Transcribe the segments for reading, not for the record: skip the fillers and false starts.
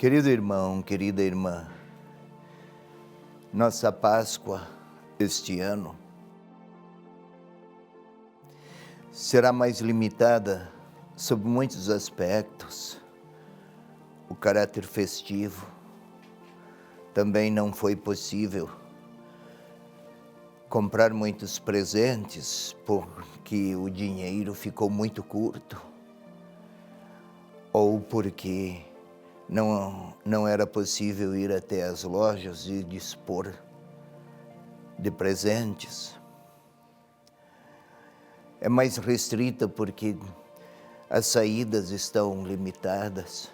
Querido irmão, querida irmã, nossa Páscoa este ano será mais limitada sob muitos aspectos. O caráter festivo também não foi possível comprar muitos presentes porque o dinheiro ficou muito curto ou porque não era possível ir até as lojas e dispor de presentes. É mais restrita porque as saídas estão limitadas.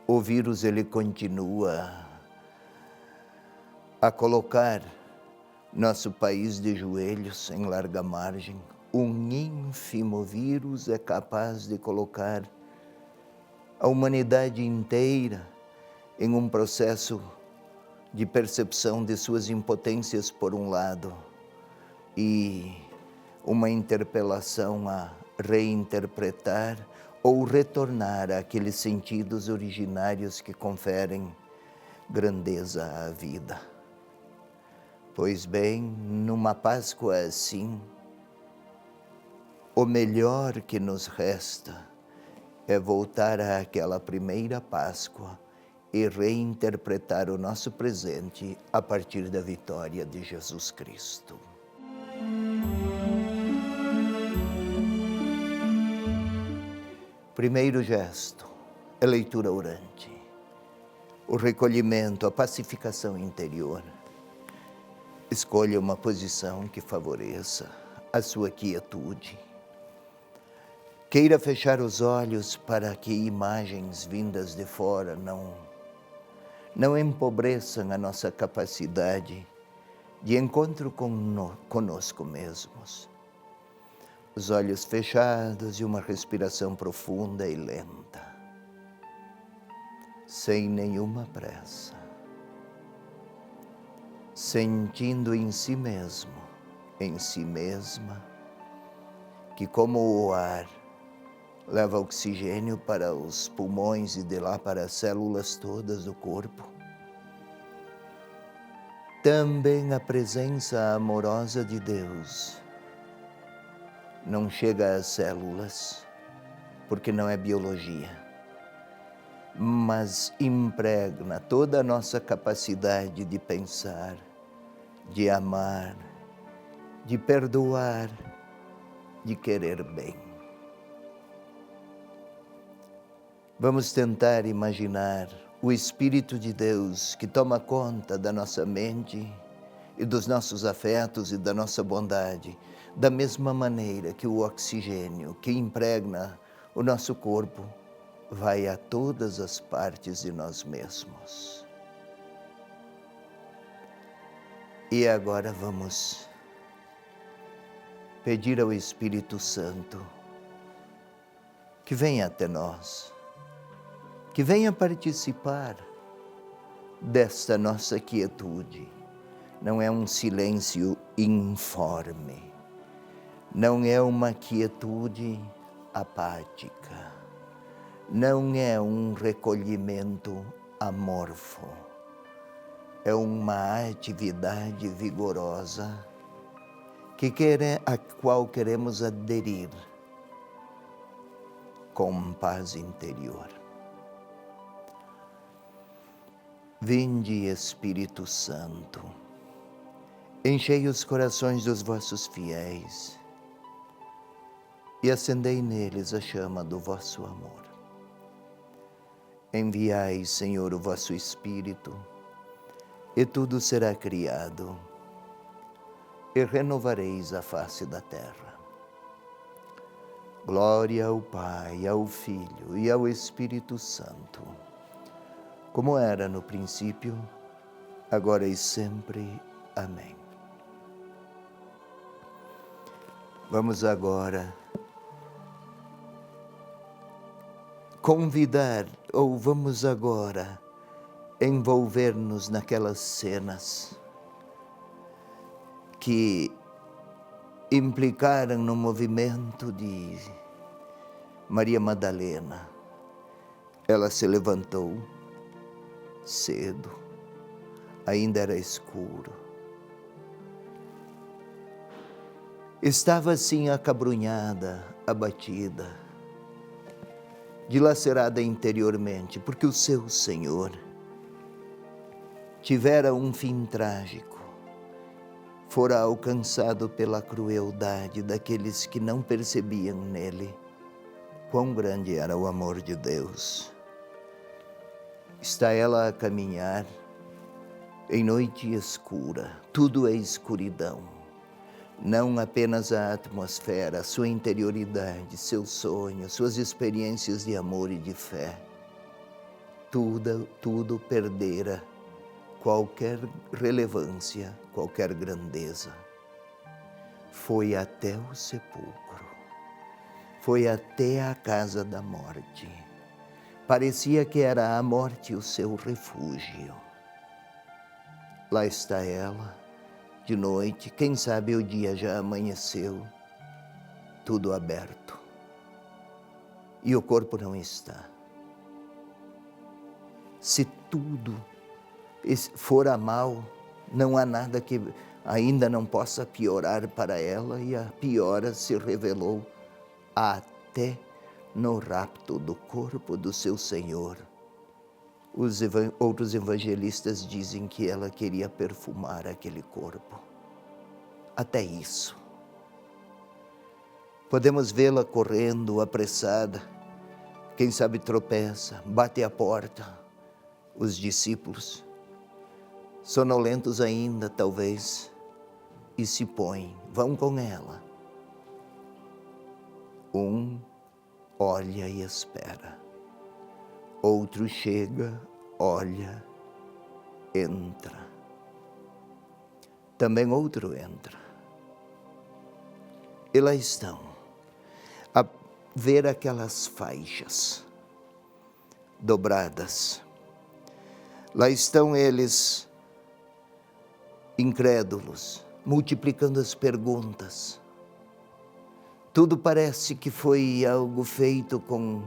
O vírus ele continua a colocar nosso país de joelhos em larga margem. Um ínfimo vírus é capaz de colocar a humanidade inteira em um processo de percepção de suas impotências por um lado e uma interpelação a reinterpretar ou retornar àqueles sentidos originários que conferem grandeza à vida. Pois bem, numa Páscoa assim, o melhor que nos resta é voltar àquela primeira Páscoa e reinterpretar o nosso presente a partir da vitória de Jesus Cristo. Primeiro gesto, a leitura orante, o recolhimento, a pacificação interior. Escolha uma posição que favoreça a sua quietude. Queira fechar os olhos para que imagens vindas de fora não empobreçam a nossa capacidade de encontro conosco mesmos. Os olhos fechados e uma respiração profunda e lenta, sem nenhuma pressa, sentindo em si mesmo, em si mesma, que como o ar leva oxigênio para os pulmões e de lá para as células todas do corpo, também a presença amorosa de Deus não chega às células, porque não é biologia, mas impregna toda a nossa capacidade de pensar, de amar, de perdoar, de querer bem. Vamos tentar imaginar o Espírito de Deus que toma conta da nossa mente e dos nossos afetos e da nossa bondade, da mesma maneira que o oxigênio que impregna o nosso corpo vai a todas as partes de nós mesmos. E agora vamos pedir ao Espírito Santo que venha até nós, que venha participar desta nossa quietude. Não é um silêncio informe, não é uma quietude apática, não é um recolhimento amorfo, é uma atividade vigorosa a qual queremos aderir com paz interior. Vinde, Espírito Santo, enchei os corações dos vossos fiéis e acendei neles a chama do vosso amor. Enviai, Senhor, o vosso Espírito, e tudo será criado, e renovareis a face da terra. Glória ao Pai, ao Filho e ao Espírito Santo, como era no princípio, agora e sempre. Amém. Vamos agora vamos agora envolver-nos naquelas cenas que implicaram no movimento de Maria Madalena. Ela se levantou cedo, ainda era escuro. Estava assim acabrunhada, abatida, dilacerada interiormente, porque o seu Senhor tivera um fim trágico, fora alcançado pela crueldade daqueles que não percebiam nele quão grande era o amor de Deus. Está ela a caminhar em noite escura, tudo é escuridão. Não apenas a atmosfera, sua interioridade, seus sonhos, suas experiências de amor e de fé. Tudo perdera qualquer relevância, qualquer grandeza. Foi até o sepulcro, foi até a casa da morte. Parecia que era a morte o seu refúgio. Lá está ela, de noite, quem sabe o dia já amanheceu, tudo aberto. E o corpo não está. Se tudo fora mal, não há nada que ainda não possa piorar para ela, e a piora se revelou até no rapto do corpo do seu Senhor. Os outros evangelistas dizem que ela queria perfumar aquele corpo. Até isso. Podemos vê-la correndo, apressada. Quem sabe tropeça, bate a porta. Os discípulos, sonolentos ainda, talvez, e se põem, vão com ela. Um olha e espera. Outro chega, olha, entra. Também outro entra. E lá estão, a ver aquelas faixas dobradas. Lá estão eles, incrédulos, multiplicando as perguntas. Tudo parece que foi algo feito com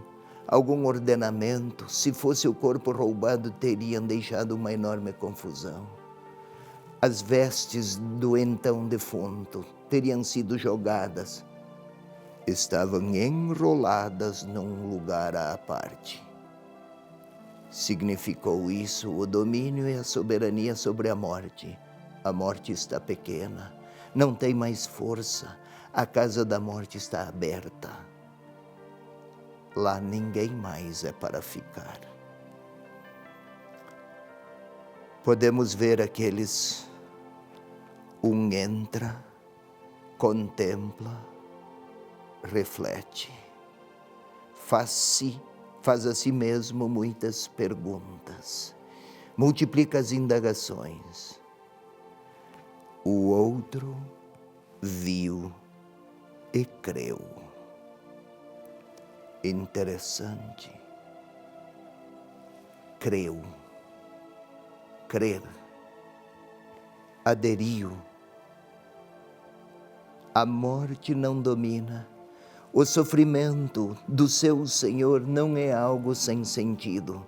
algum ordenamento. Se fosse o corpo roubado, teriam deixado uma enorme confusão. As vestes do então defunto teriam sido jogadas. Estavam enroladas num lugar à parte. Significou isso o domínio e a soberania sobre a morte. A morte está pequena, não tem mais força. A casa da morte está aberta. Lá ninguém mais é para ficar. Podemos ver aqueles, um entra, contempla, reflete, faz a si mesmo muitas perguntas, multiplica as indagações. O outro viu e creu. Interessante. Creu. Crer. Aderiu. A morte não domina. O sofrimento do seu Senhor não é algo sem sentido.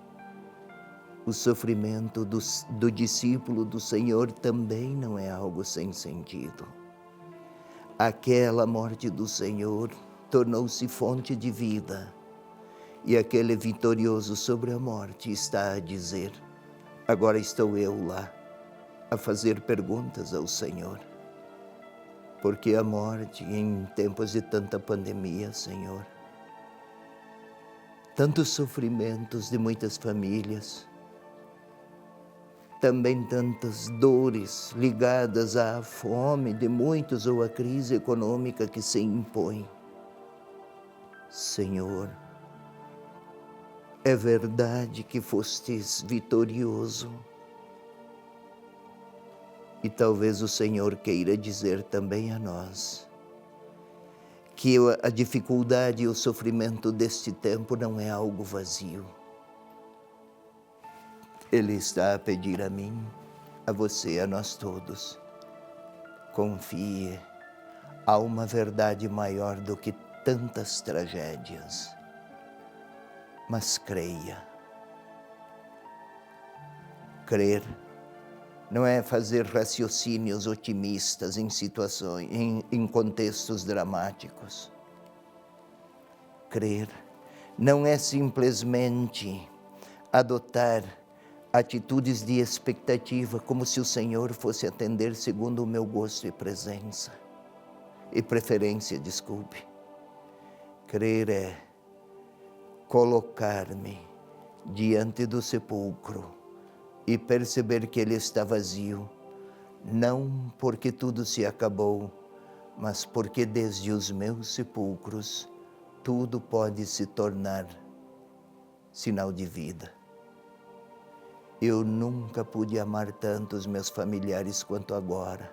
O sofrimento do discípulo do Senhor também não é algo sem sentido. Aquela morte do Senhor tornou-se fonte de vida. E aquele vitorioso sobre a morte está a dizer: agora estou eu lá, a fazer perguntas ao Senhor. Porque a morte, em tempos de tanta pandemia, Senhor, tantos sofrimentos de muitas famílias, também tantas dores ligadas à fome de muitos ou à crise econômica que se impõe. Senhor, é verdade que fostes vitorioso. E talvez o Senhor queira dizer também a nós que a dificuldade e o sofrimento deste tempo não é algo vazio. Ele está a pedir a mim, a você, a nós todos: confie, há uma verdade maior do que tantas tragédias. Mas creia. Crer não é fazer raciocínios otimistas em situações, em contextos dramáticos. Crer não é simplesmente adotar atitudes de expectativa, como se o Senhor fosse atender segundo o meu gosto e preferência. Crer é colocar-me diante do sepulcro e perceber que ele está vazio, não porque tudo se acabou, mas porque desde os meus sepulcros tudo pode se tornar sinal de vida. Eu nunca pude amar tanto os meus familiares quanto agora.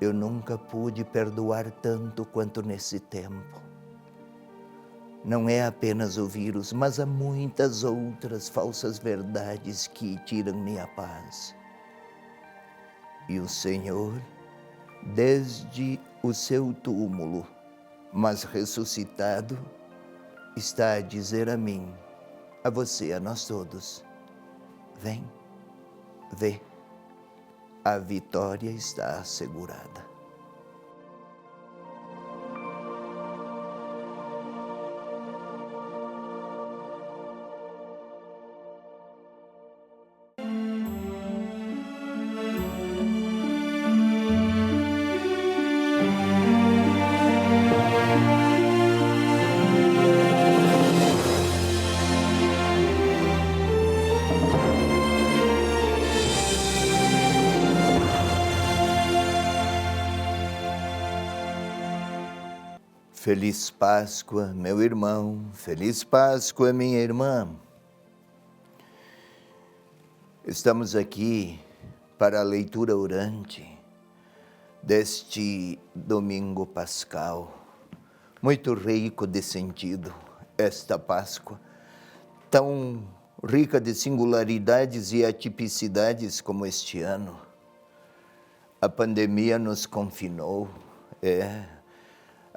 Eu nunca pude perdoar tanto quanto nesse tempo. Não é apenas o vírus, mas há muitas outras falsas verdades que tiram minha paz. E o Senhor, desde o seu túmulo, mas ressuscitado, está a dizer a mim, a você, a nós todos, vem, vê, a vitória está assegurada. Feliz Páscoa, meu irmão, feliz Páscoa, minha irmã. Estamos aqui para a leitura orante deste domingo pascal, muito rico de sentido, esta Páscoa, tão rica de singularidades e atipicidades como este ano. A pandemia nos confinou,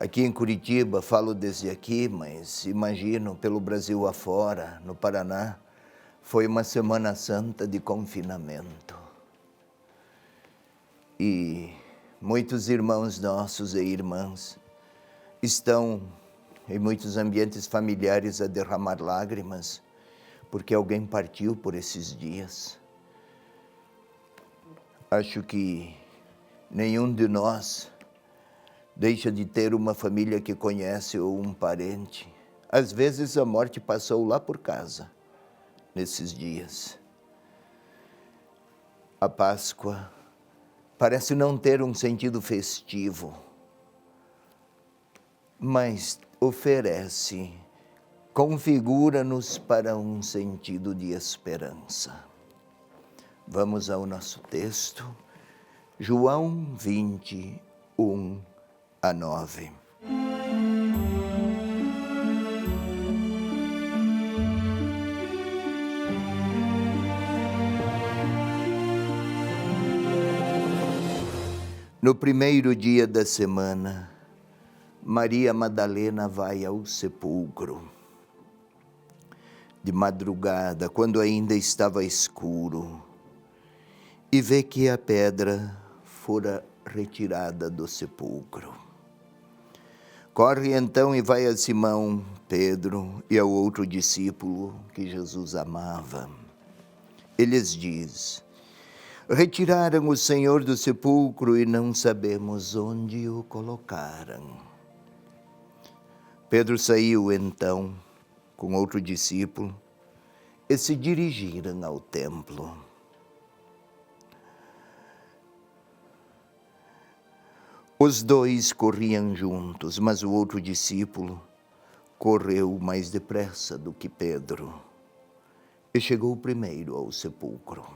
Aqui em Curitiba, falo desde aqui, mas imagino pelo Brasil afora, no Paraná, foi uma Semana Santa de confinamento. E muitos irmãos nossos e irmãs estão em muitos ambientes familiares a derramar lágrimas, porque alguém partiu por esses dias. Acho que nenhum de nós deixa de ter uma família que conhece ou um parente. Às vezes a morte passou lá por casa, nesses dias. A Páscoa parece não ter um sentido festivo, mas oferece, configura-nos para um sentido de esperança. Vamos ao nosso texto, João 21, a 9. No primeiro dia da semana, Maria Madalena vai ao sepulcro. De madrugada, quando ainda estava escuro, e vê que a pedra fora retirada do sepulcro. Corre então e vai a Simão, Pedro e ao outro discípulo que Jesus amava. E lhes diz: retiraram o Senhor do sepulcro e não sabemos onde o colocaram. Pedro saiu então com outro discípulo e se dirigiram ao templo. Os dois corriam juntos, mas o outro discípulo correu mais depressa do que Pedro e chegou primeiro ao sepulcro.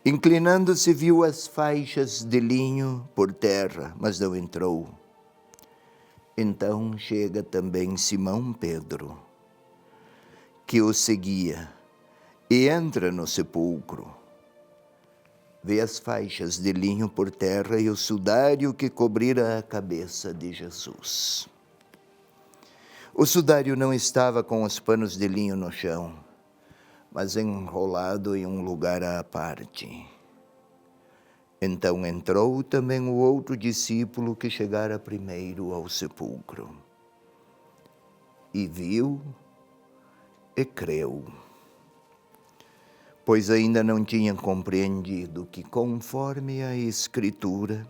Inclinando-se, viu as faixas de linho por terra, mas não entrou. Então chega também Simão Pedro, que o seguia, e entra no sepulcro. Vê as faixas de linho por terra e o sudário que cobrira a cabeça de Jesus. O sudário não estava com os panos de linho no chão, mas enrolado em um lugar à parte. Então entrou também o outro discípulo que chegara primeiro ao sepulcro. E viu e creu, pois ainda não tinha compreendido que, conforme a Escritura,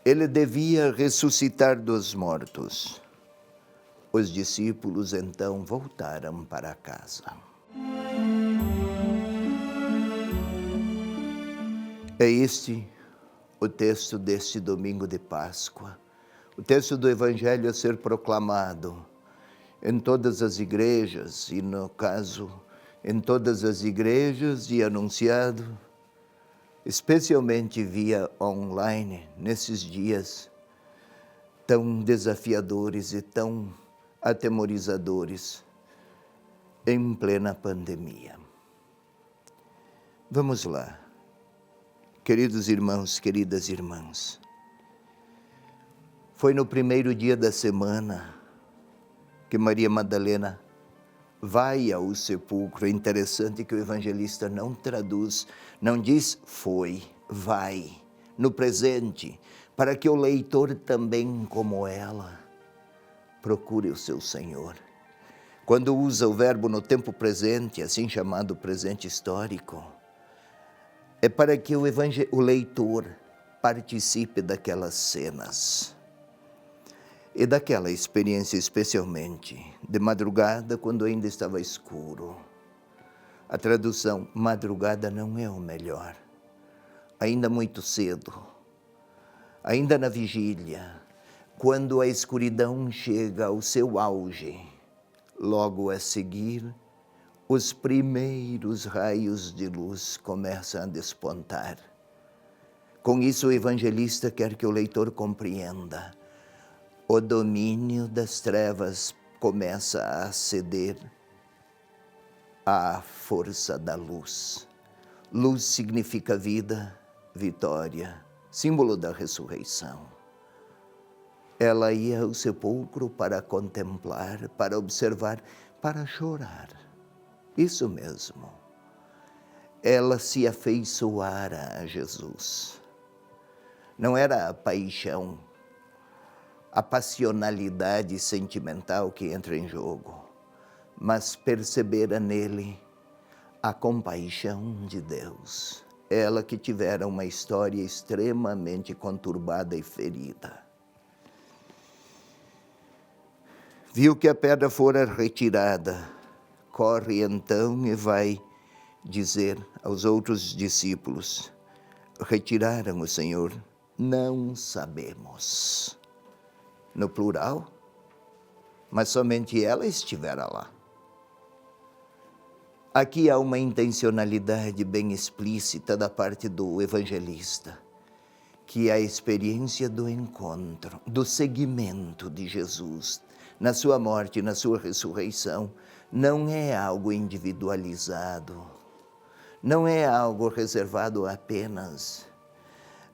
ele devia ressuscitar dos mortos. Os discípulos então voltaram para casa. É este o texto deste domingo de Páscoa, o texto do Evangelho a ser proclamado em todas as igrejas, e no caso, em todas as igrejas, e anunciado, especialmente via online, nesses dias tão desafiadores e tão atemorizadores, em plena pandemia. Vamos lá. Queridos irmãos, queridas irmãs, foi no primeiro dia da semana que Maria Madalena vai ao sepulcro. É interessante que o evangelista não traduz, não diz foi, vai, no presente, para que o leitor também, como ela, procure o seu Senhor. Quando usa o verbo no tempo presente, assim chamado presente histórico, é para que o leitor participe daquelas cenas e daquela experiência, especialmente de madrugada, quando ainda estava escuro. A tradução madrugada não é o melhor. Ainda muito cedo, ainda na vigília, quando a escuridão chega ao seu auge, logo a seguir, os primeiros raios de luz começam a despontar. Com isso, o evangelista quer que o leitor compreenda: o domínio das trevas começa a ceder à força da luz. Luz significa vida, vitória, símbolo da ressurreição. Ela ia ao sepulcro para contemplar, para observar, para chorar. Isso mesmo. Ela se afeiçoara a Jesus. Não era a paixão, a passionalidade sentimental que entra em jogo, mas percebera nele a compaixão de Deus. Ela que tivera uma história extremamente conturbada e ferida. Viu que a pedra fora retirada, corre então e vai dizer aos outros discípulos: retiraram o Senhor? Não sabemos. No plural, mas somente ela estivera lá. Aqui há uma intencionalidade bem explícita da parte do evangelista, que é a experiência do encontro, do seguimento de Jesus, na sua morte e na sua ressurreição, não é algo individualizado, não é algo reservado apenas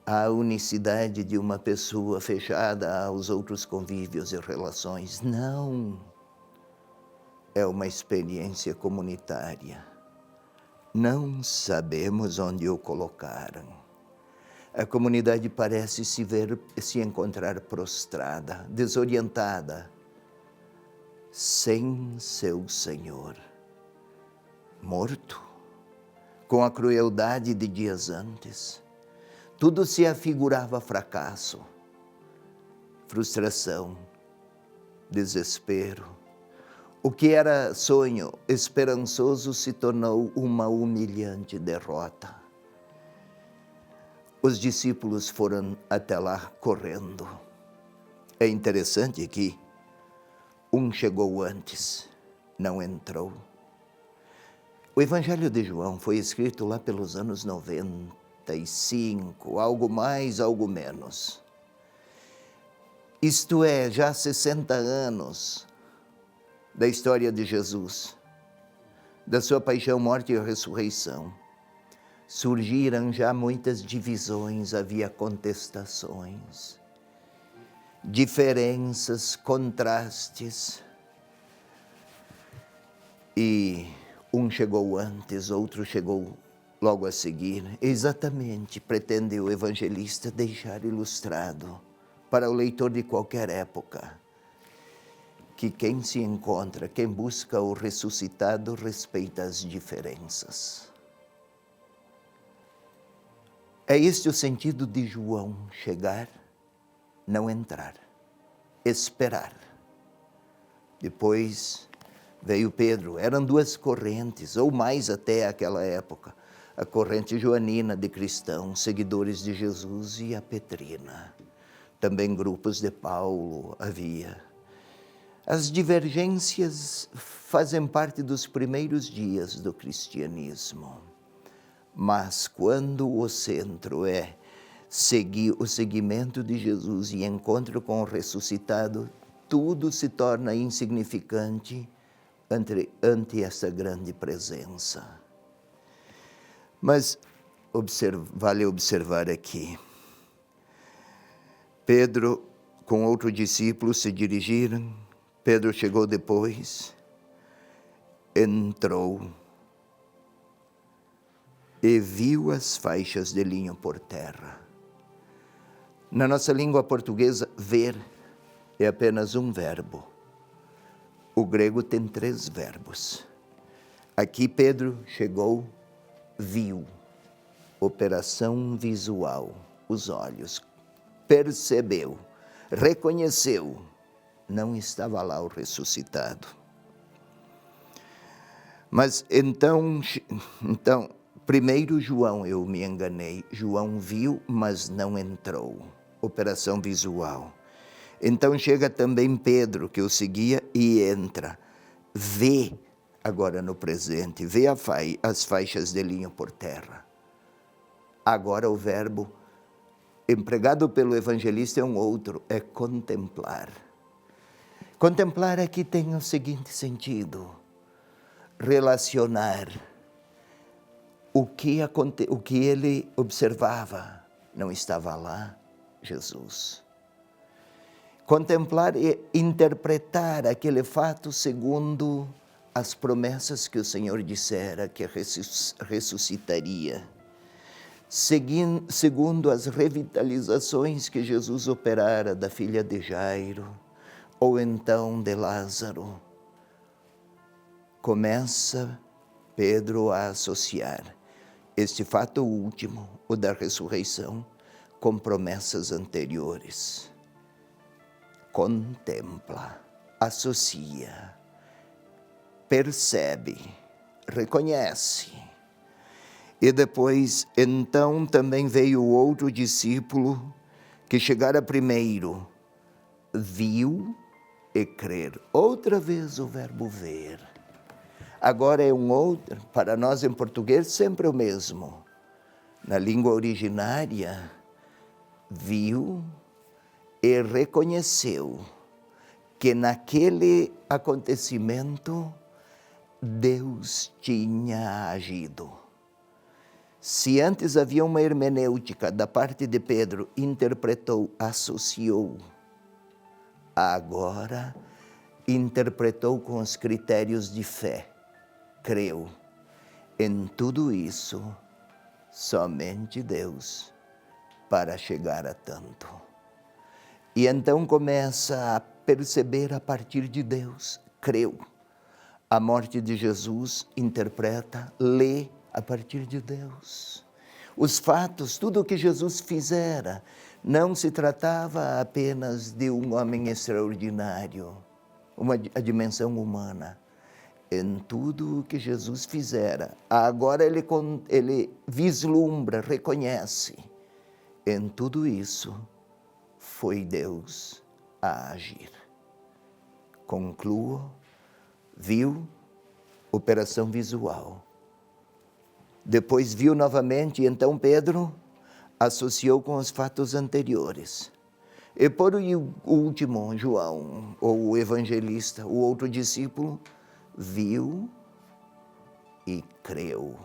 à unicidade de uma pessoa fechada aos outros convívios e relações. Não. É uma experiência comunitária. Não sabemos onde o colocaram. A comunidade parece se encontrar prostrada, desorientada, sem seu Senhor, morto, com a crueldade de dias antes. Tudo se afigurava fracasso, frustração, desespero. O que era sonho esperançoso se tornou uma humilhante derrota. Os discípulos foram até lá correndo. É interessante que um chegou antes, não entrou. O Evangelho de João foi escrito lá pelos anos 95, algo mais, algo menos. Isto é, já 60 anos da história de Jesus, da sua paixão, morte e ressurreição. Surgiram já muitas divisões, havia contestações, diferenças, contrastes. E Um chegou antes, outro chegou logo a seguir. Exatamente, pretende o evangelista deixar ilustrado para o leitor de qualquer época que quem se encontra, quem busca o ressuscitado, respeita as diferenças. É este o sentido de João: chegar, não entrar, esperar. Depois veio Pedro. Eram duas correntes, ou mais até aquela época. A corrente joanina de cristãos, seguidores de Jesus, e a petrina. Também grupos de Paulo havia. As divergências fazem parte dos primeiros dias do cristianismo. Mas quando o centro é seguir o seguimento de Jesus e encontro com o ressuscitado, tudo se torna insignificante ante essa grande presença. Mas vale observar aqui. Pedro com outro discípulo se dirigiram. Pedro chegou depois, entrou e viu as faixas de linho por terra. Na nossa língua portuguesa, ver é apenas um verbo. O grego tem 3 verbos. Aqui Pedro chegou, viu. Operação visual, os olhos. Percebeu, reconheceu. Não estava lá o ressuscitado. Mas então, primeiro João, eu me enganei. João viu, mas não entrou. Operação visual. Então chega também Pedro, que o seguia, e entra. Vê, agora no presente, vê as faixas de linho por terra. Agora o verbo empregado pelo evangelista é um outro, é contemplar. Contemplar aqui tem o seguinte sentido: relacionar o que ele observava. Não estava lá Jesus. Contemplar e interpretar aquele fato segundo as promessas que o Senhor dissera que ressuscitaria. Segundo as revitalizações que Jesus operara da filha de Jairo, ou então de Lázaro. Começa Pedro a associar este fato último, o da ressurreição, com promessas anteriores. Contempla, associa, percebe, reconhece. E depois, então, também veio o outro discípulo que chegara primeiro, viu e crer. Outra vez o verbo ver. Agora é um outro, para nós em português sempre o mesmo. Na língua originária, viu e reconheceu que naquele acontecimento Deus tinha agido. Se antes havia uma hermenêutica da parte de Pedro, interpretou, associou, agora interpretou com os critérios de fé, creu. Em tudo isso, somente Deus para chegar a tanto. E então começa a perceber a partir de Deus, creu. A morte de Jesus interpreta, lê a partir de Deus. Os fatos, tudo o que Jesus fizera, não se tratava apenas de um homem extraordinário, a dimensão humana. Em tudo o que Jesus fizera, agora ele vislumbra, reconhece. Em tudo isso, foi Deus a agir. Concluo, viu, operação visual. Depois viu novamente, e então Pedro associou com os fatos anteriores. E por último, João, ou o evangelista, o outro discípulo, viu e creu.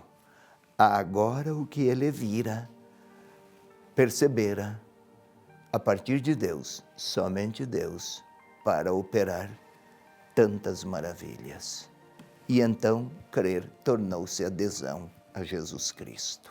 Agora o que ele vira, percebera, a partir de Deus, somente Deus, para operar tantas maravilhas. E então, crer tornou-se adesão a Jesus Cristo.